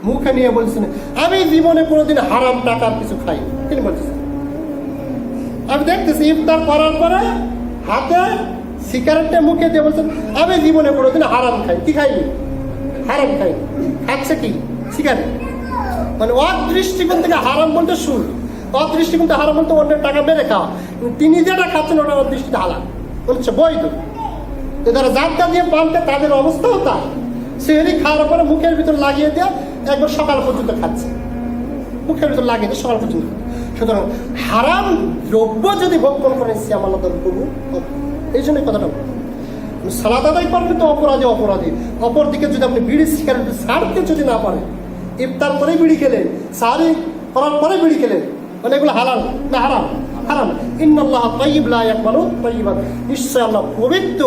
মুখে নিয়ে বলছেন আমি জীবনে কোনোদিন হারাম টাকার কিছু খাই। তিনি বলছেন আমি দেখতেছি ইফতার করার পরে হাতে সিগারেটটা মুখে দিয়ে বলছেন আমি জীবনে কোনোদিন হারাম খাই। কি খাইনি? হারাম খাই। খাচ্ছে কি? সিগারেট। মানে ওর দৃষ্টিকোণ থেকে হারাম বলতে সুর, ওর দৃষ্টিকোণ থেকে হারাম বলতে অন্যের টাকা মেরে খাওয়া। তিনি যেটা খাচ্ছেন ওটা ওর দৃষ্টিতে হারাম বলছে বৈধ। যারা জাতটা দিয়ে বানতে তাদের অবস্থাও তা সেহেরি খাওয়ার পরে মুখের ভিতর লাগিয়ে দেওয়া একবার সকাল পর্যন্ত খাচ্ছে, মুখের ভিতর লাগিয়ে দিয়ে সকাল পর্যন্ত। সুতরাং হারাম দ্রব্য যদি ভক্ষণ করেন সিয়াম আল্লাহ কবুল। এই জন্য কথাটা সালাত আদায় করবেন তো অপরাধী অপরাধী। অপরদিকে যদি আপনি বিড়ি সিগারেট ছাড়তে যদি না পারেন, ইফতার করে বিড়ি খেলেন, সাহারি করার পরে বিড়ি খেলেন, মানে এগুলো হালাল না হারাম? হারাম। ইন্নাল্লাহ তাইয়্যিব লা ইয়াকবালু তাইয়্যিবান। নিশ্চয় আল্লাহ পবিত্র,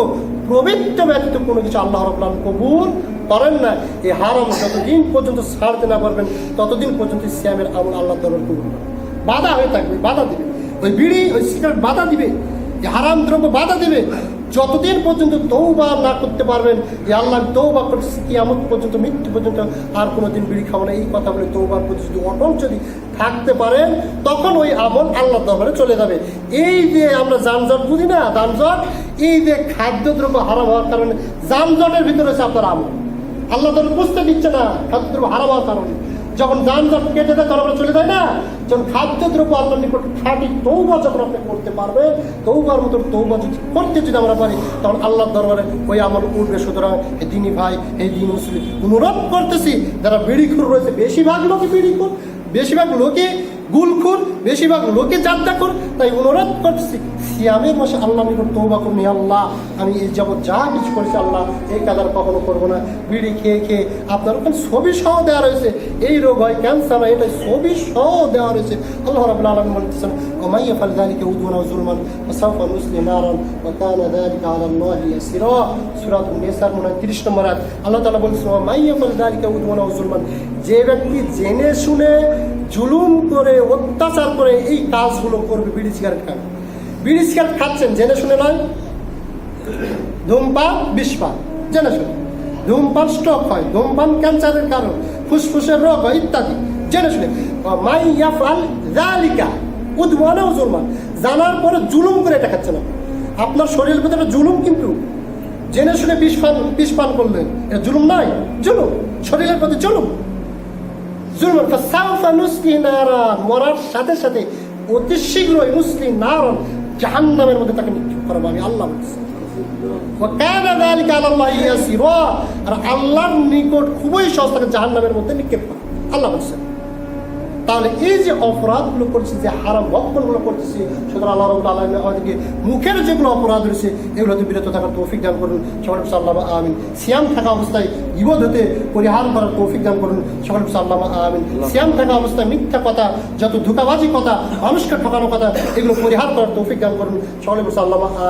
পবিত্র ব্যতীত কোনো কিছু আল্লাহ রাব্বুল আলামিন কবুল করেন না। এই হারাম যতদিন পর্যন্ত ছাড়তে না পারবেন ততদিন পর্যন্ত সিয়ামের আমল আল্লাহর দরবারে কবুল হবে। বাধা হয়ে থাকবে, বাধা দিবে। ওই বিড়ি ওই সিগারেট বাধা দিবে, হারাম দ্রব্য বাধা দেবে। যতদিন পর্যন্ত তওবা না করতে পারবেন যে আল্লাহ তওবা করতেছি কিয়ামত পর্যন্ত, মৃত্যু পর্যন্ত আর কোনোদিন বিড়ি খাবো না, এই কথা বলে তওবার প্রতি যদি অটল যদি থাকতে পারেন তখন ওই আমল আল্লাহর দরবারে চলে যাবে। এই যে আমরা যানজট বুঝি না, যানজট, এই যে খাদ্যদ্রব্য হারাম হওয়ার কারণে যানজটের ভিতরে আছে আপনার আমল, আল্লাহ দরবারে বুঝতে দিচ্ছে না খাদ্যদ্রব্য হারাম হওয়ার কারণে। যখন যানজট কেটে যায় তখন আমরা চলে যায় না। যখন খাদ্যদ্রব্য আল্লাহর নিকট খাঁটি তওবা যখন আপনি করতে পারবেন, তওবার মতো তওবা যদি করতে যদি আমরা পারি তখন আল্লাহর দরবারে ওই আমল উঠবে। সুতরাং এই দিনী ভাই, এই দিন মুসলিম অনুরোধ করতেছি যারা বিড়িখোর রয়েছে, বেশিরভাগ লোকে বিড়িখোর, বেশিরভাগ লোকে গুলখোর, বেশিরভাগ লোকে জাদ্দাখোর, তাই অনুরোধ করছি সিয়ামের মাসে আল্লাহ নিকট তওবা করুন। আল্লাহ আমি এই যাবৎ যা কিছু করেছি আল্লাহ এই কাজ আর কখনো করবো না। বিড়ি খেয়ে খেয়ে আপনার ওখানে ছবি সহ দেওয়া রয়েছে, এই রোগ হয়, ক্যান্সার হয়, এটা ছবি সহ দেওয়া রয়েছে। আল্লাহ রাব্বুল আলামিন বলতেছেন ওয়া ইয়াফআল যালিকা উদওয়ান ওয়া যুলমান ফাসাওফা নুসলিহি নারান ওয়া কানা যালিকা আলা আল্লাহি ইয়াসিরা। সূরাতুন নিসার 29 নম্বর আয়াত আল্লাহ তাআলা বলছেন ওয়া ইয়াফআল যালিকা উদওয়ান ওয়া যুলমান, যে ব্যক্তি জেনে শুনে জুলুম করে অত্যাচার করে এই কাজগুলো করবে, বিড়ি সিগারেট খাবে। বিড়ি সিগারেট খাচ্ছেন জেনে শুনে নয়, ধূমপান বিষপান জেনে শুনে, ধূমপান স্ট্রোক হয়, ধূমপান ক্যান্সারের কারণ, ফুসফুসের রোগ হয় ইত্যাদি জেনে শুনে। মাই ইয়াফআল যালিকা উদওয়ান ওয়া যুলমান, জানার পরে জুলুম করে এটা খাচ্ছেন আপনার শরীরের ভিতরে জুলুম, কিন্তু জেনে শুনে বিষপান করলেন এটা জুলুম নয়, জুলুম শরীরের প্রতি জুলুম। মরার সাথে সাথে অতি শীঘ্রই নুসলিহি নারান, জাহান্নামের মধ্যে তাকে নিক্ষেপ করা হবে। আল্লাহ বলছেন আর আল্লাহর নিকট খুবই সহজ তাকে জাহান্নামের মধ্যে নিক্ষেপ করা। আল্লাহ বলছেন তাহলে এই যে অপরাধগুলো করছি, যে হারাম ভক্ষণগুলো করতেছি, সুতরাং আল্লাহ রাব্বুল আলামিন আমাদেরকে মুখের যেগুলো অপরাধ রয়েছে এগুলোতে বিরত থাকার তৌফিক দান করুন। সকল আল্লাহ আমিন। সিয়াম থাকা অবস্থায় গীবত হতে পরিহার করার তৌফিক দান করুন। সকল আল্লাহ আমিন। সিয়াম থাকা অবস্থায় মিথ্যা কথা, যত ধোঁকাবাজি কথা, মানুষকে ঠকানো কথা, এগুলো পরিহার করার তৌফিক দান করুন। সকল আল্লাহ